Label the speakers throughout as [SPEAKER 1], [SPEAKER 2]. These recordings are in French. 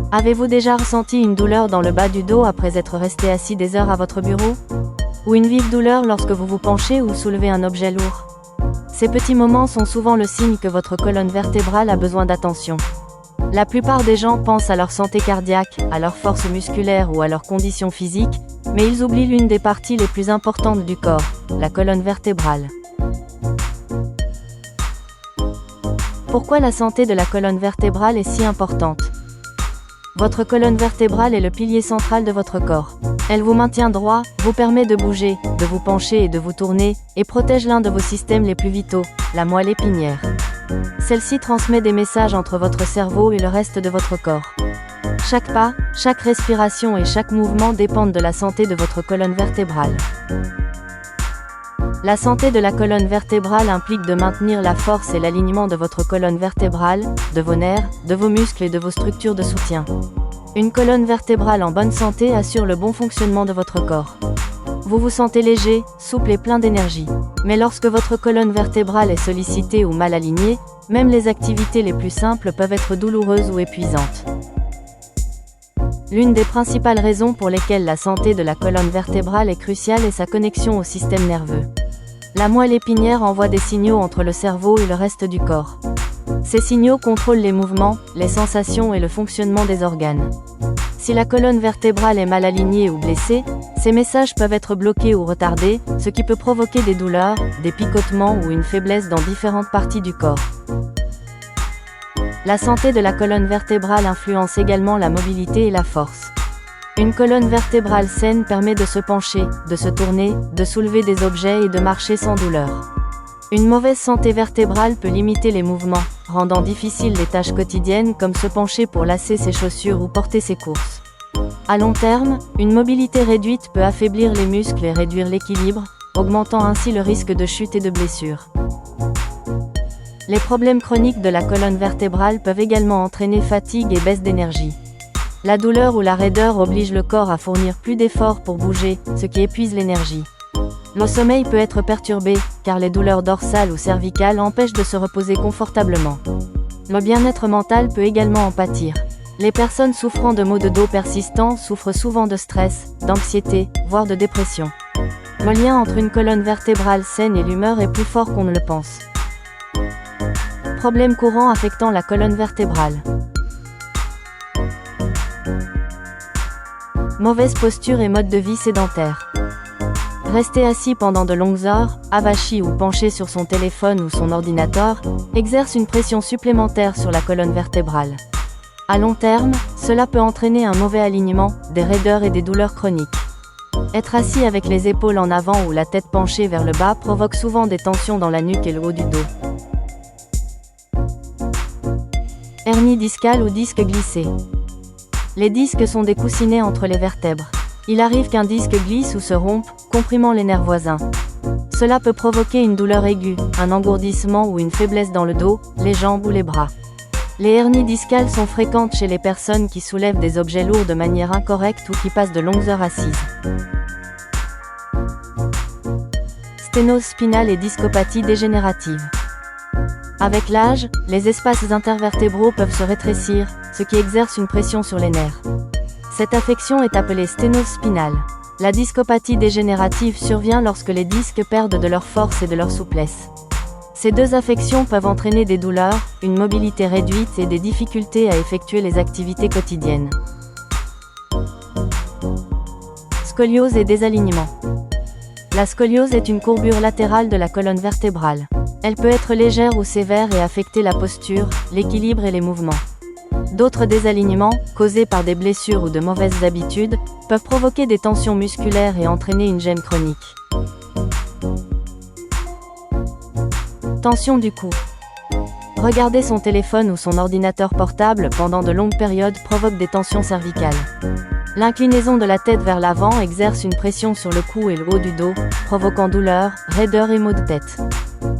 [SPEAKER 1] Avez-vous déjà ressenti une douleur dans le bas du dos après être resté assis des heures à votre bureau? Ou une vive douleur lorsque vous vous penchez ou soulevez un objet lourd? Ces petits moments sont souvent le signe que votre colonne vertébrale a besoin d'attention. La plupart des gens pensent à leur santé cardiaque, à leur force musculaire ou à leur condition physique, mais ils oublient l'une des parties les plus importantes du corps, la colonne vertébrale. Pourquoi la santé de la colonne vertébrale est si importante? Votre colonne vertébrale est le pilier central de votre corps. Elle vous maintient droit, vous permet de bouger, de vous pencher et de vous tourner, et protège l'un de vos systèmes les plus vitaux, la moelle épinière. Celle-ci transmet des messages entre votre cerveau et le reste de votre corps. Chaque pas, chaque respiration et chaque mouvement dépendent de la santé de votre colonne vertébrale. La santé de la colonne vertébrale implique de maintenir la force et l'alignement de votre colonne vertébrale, de vos nerfs, de vos muscles et de vos structures de soutien. Une colonne vertébrale en bonne santé assure le bon fonctionnement de votre corps. Vous vous sentez léger, souple et plein d'énergie. Mais lorsque votre colonne vertébrale est sollicitée ou mal alignée, même les activités les plus simples peuvent être douloureuses ou épuisantes. L'une des principales raisons pour lesquelles la santé de la colonne vertébrale est cruciale est sa connexion au système nerveux. La moelle épinière envoie des signaux entre le cerveau et le reste du corps. Ces signaux contrôlent les mouvements, les sensations et le fonctionnement des organes. Si la colonne vertébrale est mal alignée ou blessée, ces messages peuvent être bloqués ou retardés, ce qui peut provoquer des douleurs, des picotements ou une faiblesse dans différentes parties du corps. La santé de la colonne vertébrale influence également la mobilité et la force. Une colonne vertébrale saine permet de se pencher, de se tourner, de soulever des objets et de marcher sans douleur. Une mauvaise santé vertébrale peut limiter les mouvements, rendant difficiles les tâches quotidiennes comme se pencher pour lasser ses chaussures ou porter ses courses. À long terme, une mobilité réduite peut affaiblir les muscles et réduire l'équilibre, augmentant ainsi le risque de chute et de blessure. Les problèmes chroniques de la colonne vertébrale peuvent également entraîner fatigue et baisse d'énergie. La douleur ou la raideur oblige le corps à fournir plus d'efforts pour bouger, ce qui épuise l'énergie. Le sommeil peut être perturbé, car les douleurs dorsales ou cervicales empêchent de se reposer confortablement. Le bien-être mental peut également en pâtir. Les personnes souffrant de maux de dos persistants souffrent souvent de stress, d'anxiété, voire de dépression. Le lien entre une colonne vertébrale saine et l'humeur est plus fort qu'on ne le pense. Problèmes courants affectant la colonne vertébrale. Mauvaise posture et mode de vie sédentaire. Rester assis pendant de longues heures, avachi ou penché sur son téléphone ou son ordinateur, exerce une pression supplémentaire sur la colonne vertébrale. À long terme, cela peut entraîner un mauvais alignement, des raideurs et des douleurs chroniques. Être assis avec les épaules en avant ou la tête penchée vers le bas provoque souvent des tensions dans la nuque et le haut du dos. Hernie discale ou disque glissé. Les disques sont des coussinets entre les vertèbres. Il arrive qu'un disque glisse ou se rompe, comprimant les nerfs voisins. Cela peut provoquer une douleur aiguë, un engourdissement ou une faiblesse dans le dos, les jambes ou les bras. Les hernies discales sont fréquentes chez les personnes qui soulèvent des objets lourds de manière incorrecte ou qui passent de longues heures assises. Sténose spinale et discopathie dégénérative. Avec l'âge, les espaces intervertébraux peuvent se rétrécir, ce qui exerce une pression sur les nerfs. Cette affection est appelée sténose spinale. La discopathie dégénérative survient lorsque les disques perdent de leur force et de leur souplesse. Ces deux affections peuvent entraîner des douleurs, une mobilité réduite et des difficultés à effectuer les activités quotidiennes. Scoliose et désalignement. La scoliose est une courbure latérale de la colonne vertébrale. Elle peut être légère ou sévère et affecter la posture, l'équilibre et les mouvements. D'autres désalignements, causés par des blessures ou de mauvaises habitudes, peuvent provoquer des tensions musculaires et entraîner une gêne chronique. Tension du cou. Regarder son téléphone ou son ordinateur portable pendant de longues périodes provoque des tensions cervicales. L'inclinaison de la tête vers l'avant exerce une pression sur le cou et le haut du dos, provoquant douleur, raideur et maux de tête.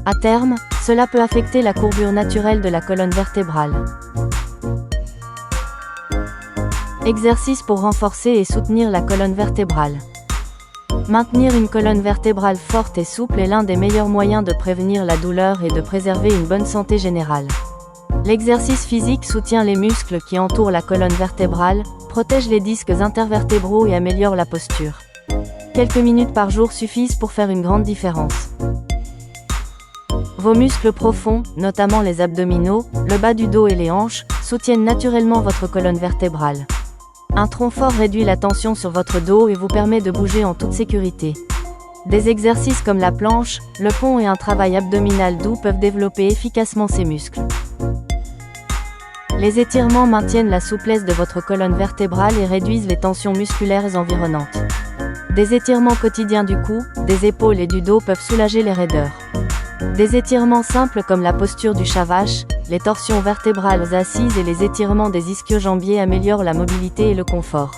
[SPEAKER 1] À terme, cela peut affecter la courbure naturelle de la colonne vertébrale. Exercice pour renforcer et soutenir la colonne vertébrale. Maintenir une colonne vertébrale forte et souple est l'un des meilleurs moyens de prévenir la douleur et de préserver une bonne santé générale. L'exercice physique soutient les muscles qui entourent la colonne vertébrale, protège les disques intervertébraux et améliore la posture. Quelques minutes par jour suffisent pour faire une grande différence. Vos muscles profonds, notamment les abdominaux, le bas du dos et les hanches, soutiennent naturellement votre colonne vertébrale. Un tronc fort réduit la tension sur votre dos et vous permet de bouger en toute sécurité. Des exercices comme la planche, le pont et un travail abdominal doux peuvent développer efficacement ces muscles. Les étirements maintiennent la souplesse de votre colonne vertébrale et réduisent les tensions musculaires environnantes. Des étirements quotidiens du cou, des épaules et du dos peuvent soulager les raideurs. Des étirements simples comme la posture du chat vache, les torsions vertébrales assises et les étirements des ischio-jambiers améliorent la mobilité et le confort.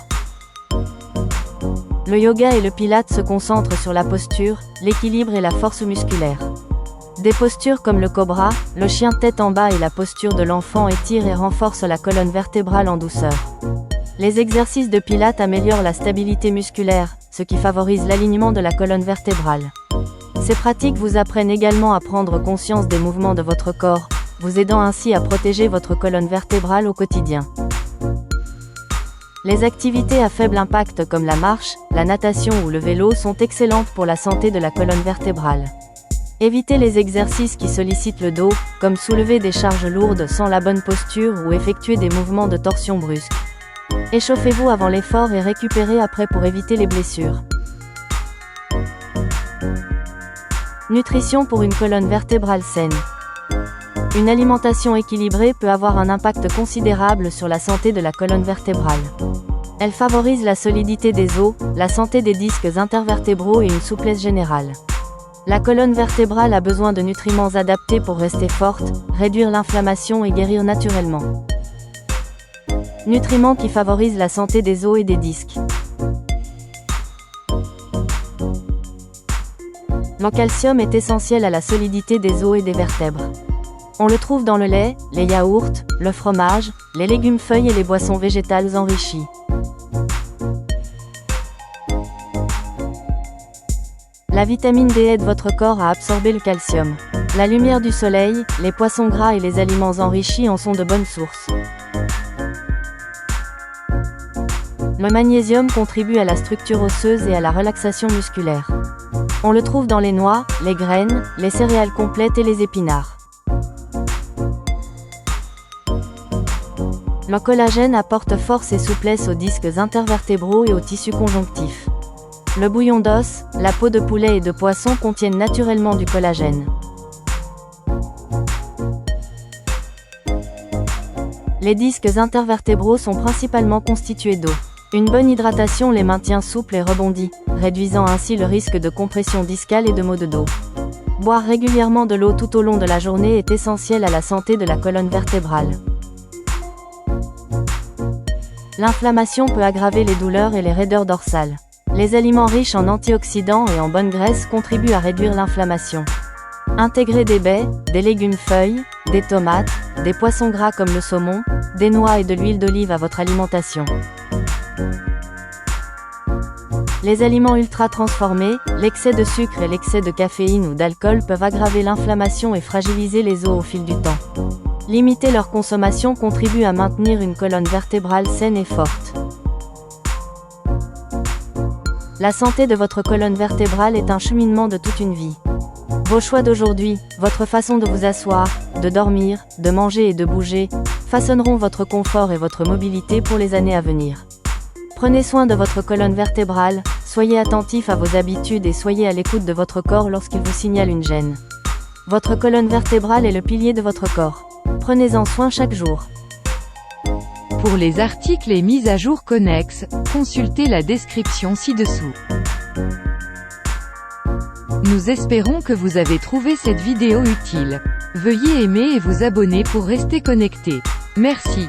[SPEAKER 1] Le yoga et le pilate se concentrent sur la posture, l'équilibre et la force musculaire. Des postures comme le cobra, le chien tête en bas et la posture de l'enfant étirent et renforcent la colonne vertébrale en douceur. Les exercices de pilates améliorent la stabilité musculaire, ce qui favorise l'alignement de la colonne vertébrale. Ces pratiques vous apprennent également à prendre conscience des mouvements de votre corps, vous aidant ainsi à protéger votre colonne vertébrale au quotidien. Les activités à faible impact comme la marche, la natation ou le vélo sont excellentes pour la santé de la colonne vertébrale. Évitez les exercices qui sollicitent le dos, comme soulever des charges lourdes sans la bonne posture ou effectuer des mouvements de torsion brusques. Échauffez-vous avant l'effort et récupérez après pour éviter les blessures. Nutrition pour une colonne vertébrale saine. Une alimentation équilibrée peut avoir un impact considérable sur la santé de la colonne vertébrale. Elle favorise la solidité des os, la santé des disques intervertébraux et une souplesse générale. La colonne vertébrale a besoin de nutriments adaptés pour rester forte, réduire l'inflammation et guérir naturellement. Nutriments qui favorisent la santé des os et des disques. Le calcium est essentiel à la solidité des os et des vertèbres. On le trouve dans le lait, les yaourts, le fromage, les légumes feuilles et les boissons végétales enrichies. La vitamine D aide votre corps à absorber le calcium. La lumière du soleil, les poissons gras et les aliments enrichis en sont de bonnes sources. Le magnésium contribue à la structure osseuse et à la relaxation musculaire. On le trouve dans les noix, les graines, les céréales complètes et les épinards. Le collagène apporte force et souplesse aux disques intervertébraux et aux tissus conjonctifs. Le bouillon d'os, la peau de poulet et de poisson contiennent naturellement du collagène. Les disques intervertébraux sont principalement constitués d'eau. Une bonne hydratation les maintient souples et rebondis, réduisant ainsi le risque de compression discale et de maux de dos. Boire régulièrement de l'eau tout au long de la journée est essentiel à la santé de la colonne vertébrale. L'inflammation peut aggraver les douleurs et les raideurs dorsales. Les aliments riches en antioxydants et en bonne graisse contribuent à réduire l'inflammation. Intégrez des baies, des légumes feuilles, des tomates, des poissons gras comme le saumon, des noix et de l'huile d'olive à votre alimentation. Les aliments ultra transformés, l'excès de sucre et l'excès de caféine ou d'alcool peuvent aggraver l'inflammation et fragiliser les os au fil du temps. Limiter leur consommation contribue à maintenir une colonne vertébrale saine et forte. La santé de votre colonne vertébrale est un cheminement de toute une vie. Vos choix d'aujourd'hui, votre façon de vous asseoir, de dormir, de manger et de bouger, façonneront votre confort et votre mobilité pour les années à venir. Prenez soin de votre colonne vertébrale, soyez attentif à vos habitudes et soyez à l'écoute de votre corps lorsqu'il vous signale une gêne. Votre colonne vertébrale est le pilier de votre corps. Prenez-en soin chaque jour.
[SPEAKER 2] Pour les articles et mises à jour connexes, consultez la description ci-dessous. Nous espérons que vous avez trouvé cette vidéo utile. Veuillez aimer et vous abonner pour rester connecté. Merci.